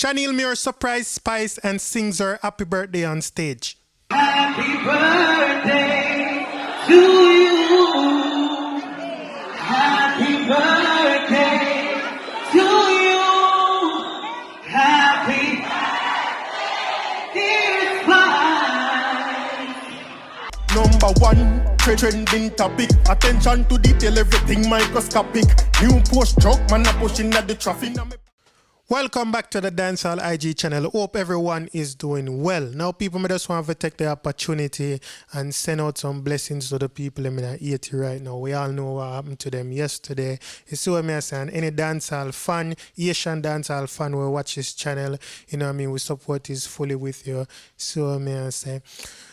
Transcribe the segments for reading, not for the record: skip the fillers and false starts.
Shaneil Muir surprise Spice and sings her happy birthday on stage. Happy birthday to you. Happy birthday to you. Happy birthday, Spice. Number one, trending topic. Attention to detail, everything microscopic. New post truck, man a pushing at the traffic. Welcome back to the Dancehall IG channel. Hope everyone is doing well. Now, people, I just want to take the opportunity and send out some blessings to the people in Haiti right now. We all know what happened to them yesterday. You see what I'm saying? Any dancehall fan, Asian dancehall fan will watch this channel. You know what I mean? We support this fully with you. So I'm saying.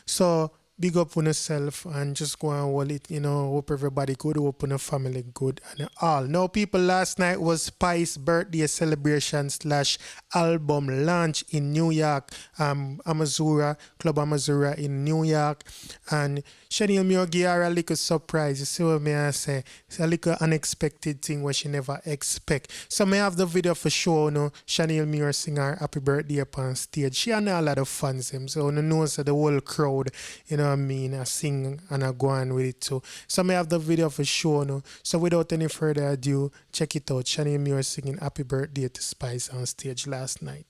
So, big up on yourself and just go and hold it, you know. Hope everybody good, hope on the family good and all. Now, people, last night was Spice's birthday celebration / album launch in New York, Amazura, Club Amazura in New York. And Shaneil Muir gave her a little surprise. You see what I say? It's a little unexpected thing where she never expect. So I have the video for sure, you know, Shaneil Muir sing her happy birthday up on stage. She had a lot of fans, so you know, so the whole crowd, you know what I mean, I sing and I go on with it too. So I have the video for sure, you know. So without any further ado, check it out. Shaneil Muir singing happy birthday to Spice on stage last night.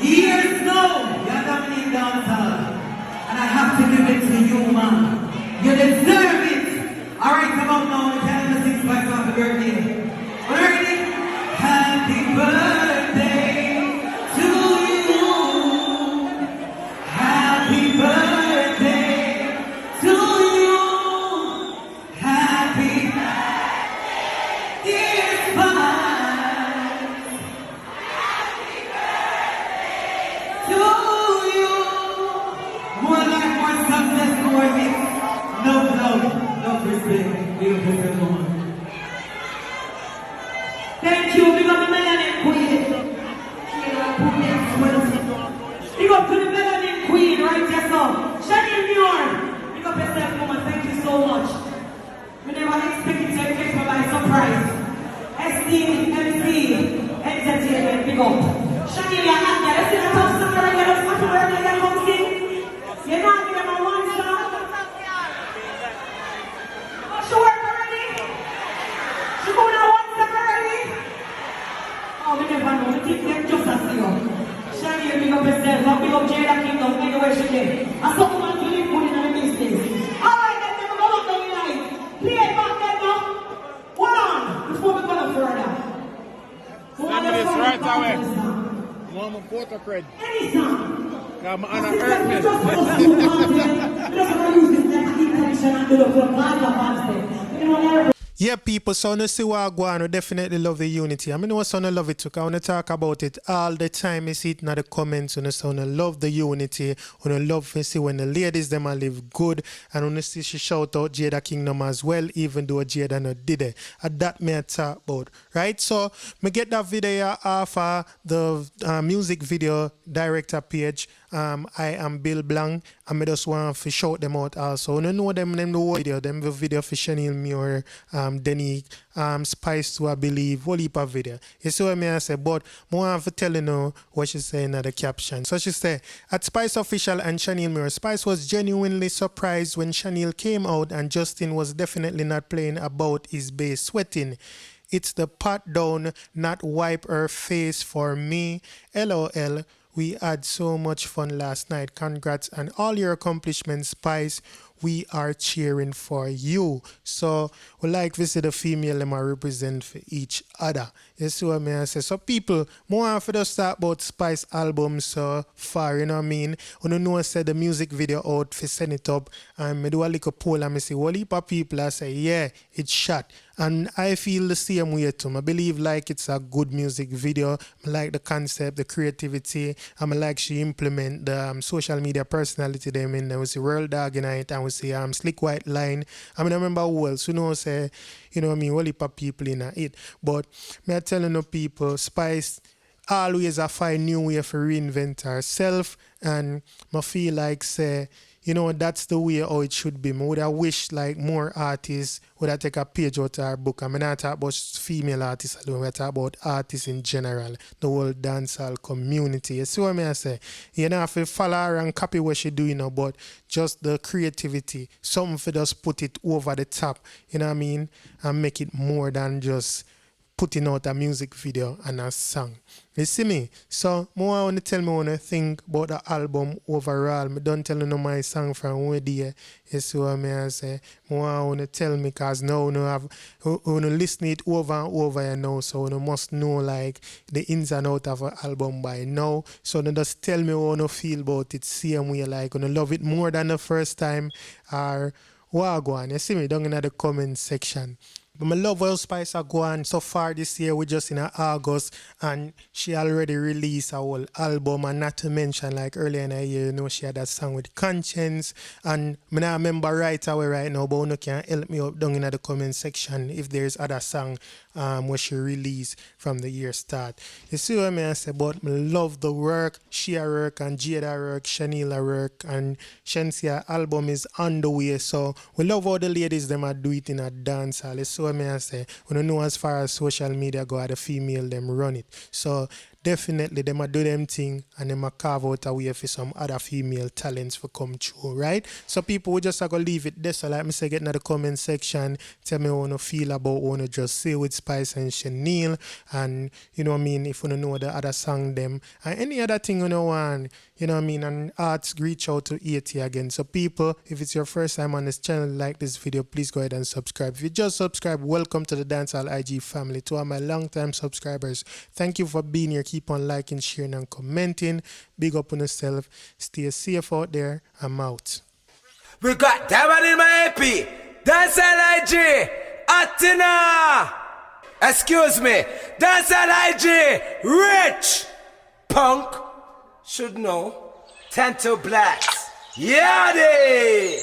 Years now, you're dominating dancehall, and I have to give it to you, man. You deserve it. All right, come on now, we're telling the 6 Spice happy birthday. Ready? Happy birthday to you. Happy birthday to you. Happy birthday, dear Spice. Thank you, big up the melanin queen. Big up to the melanin queen right there, so. Shaneil Muir, big up yourself, woman. Thank you so much. We never expected to take me by surprise. SD, MC, entertainment, big up. Shaneil, you're not there. Let's see the top song right there. Let's happy birthday, you're come sing. You're not there, my one song. She work already? She go now one step already? Oh, we never know. We think them just as you. Shaneil, big up yourself. And big up Jada Kingdom. Anywhere she get. And some woman to live good in the business. Alright, then we go up down the line. Play it back then now. Hold on. Before we go no further. Send this right away. Mama photo cred. Any song. I'm on an earth. We just want to use this like intention and do it for God. You know, Yeah, people, so I see what I go on. We definitely love the unity. I mean, I want to love it too. I want to talk about it all the time. I see it in the comments. I want to love the unity. I want to love to see when the ladies them live good. And I want to see she shout out Jada Kingdom as well, even though Jada not did it. And that me I talk about, right? So, me get that video off the music video director page. I am Bill Blanc. And I just want to shout them out also. I know them the video. Them the video for Shaneil Muir, Denny, Spice to I believe, whole heap of video. You see what I say? But I want to tell you now what she say in the caption. So she say, at Spice Official and Shaneil Muir, Spice was genuinely surprised when Shaneil came out and Justin was definitely not playing about his bass sweating. It's the pat down, not wipe her face for me. LOL. We had so much fun last night. Congrats on all your accomplishments, Spice. We are cheering for you. So we like to see the female them are represent for each other. You see what I say? So people, more for the start about Spice album so far, you know what I mean? When you know I said the music video out for send it up and I do a little poll and I say, well, heap of people I say, yeah, it's shot. And I feel the same way too. I believe like it's a good music video. I like the concept, the creativity. I like she implement the social media personality them in there. We see World Dog in it and we see Slick White Line. I mean I remember who else, you know, say, you know what I mean, whole heap of people in it. But me I telling the people, Spice always a find new way for reinvent herself, and I feel like say, you know, that's the way how it should be. I would have wished like more artists would have take a page out of our book. I'm not talking about female artists alone, we're talking about artists in general, the whole dancehall community. You see what I say? You don't have to follow her and copy what she do, you know, but just the creativity, something for just put it over the top, you know what I mean, and make it more than just putting out a music video and a song. You see me? So, more I want to tell me what I think about the album overall. I don't tell you no my song from where there. You see what I say? More I want to tell me because now you have listen it over and over you know, so you must know like the ins and out of an album by now. So you just tell me what you feel about it, same way like you love it more than the first time or what go on. You see me down in the comment section. But I love how Spice are going so far this year. We're just in August and she already released a whole album, and not to mention like earlier in the year, you know, she had that song with Conscience, and I don't remember right away right now, but you can help me up down in the comment section if there's other song where she released from the year start. You see what I say? But I love the work, she work and Jada work, Shaneil work, and Shensia album is on the way. So we love how the ladies them are do it in a dance hall. So I say, we don't know as far as social media go, the female them run it. So definitely them a do them thing and them a carve out a way for some other female talents for come true, right? So people, we just are gonna leave it there. So like me say, get in the comment section, tell me what you feel about what you just say with Spice and Shaneil, and you know what I mean, if you don't know the other song them and any other thing you know want, you know what I mean, and arts reach out to AT again. So people, if it's your first time on this channel, like this video, please go ahead and subscribe. If you just subscribe, welcome to the Dancehall IG family. To all my long time subscribers, thank you for being here. Keep on liking, sharing and commenting. Big up on yourself. Stay safe out there. I'm out. We got that one in my AP. Dancehall IG. Atina. Excuse me. Dancehall IG. Rich. Punk. Should know. 10 to blacks. Yeah, they.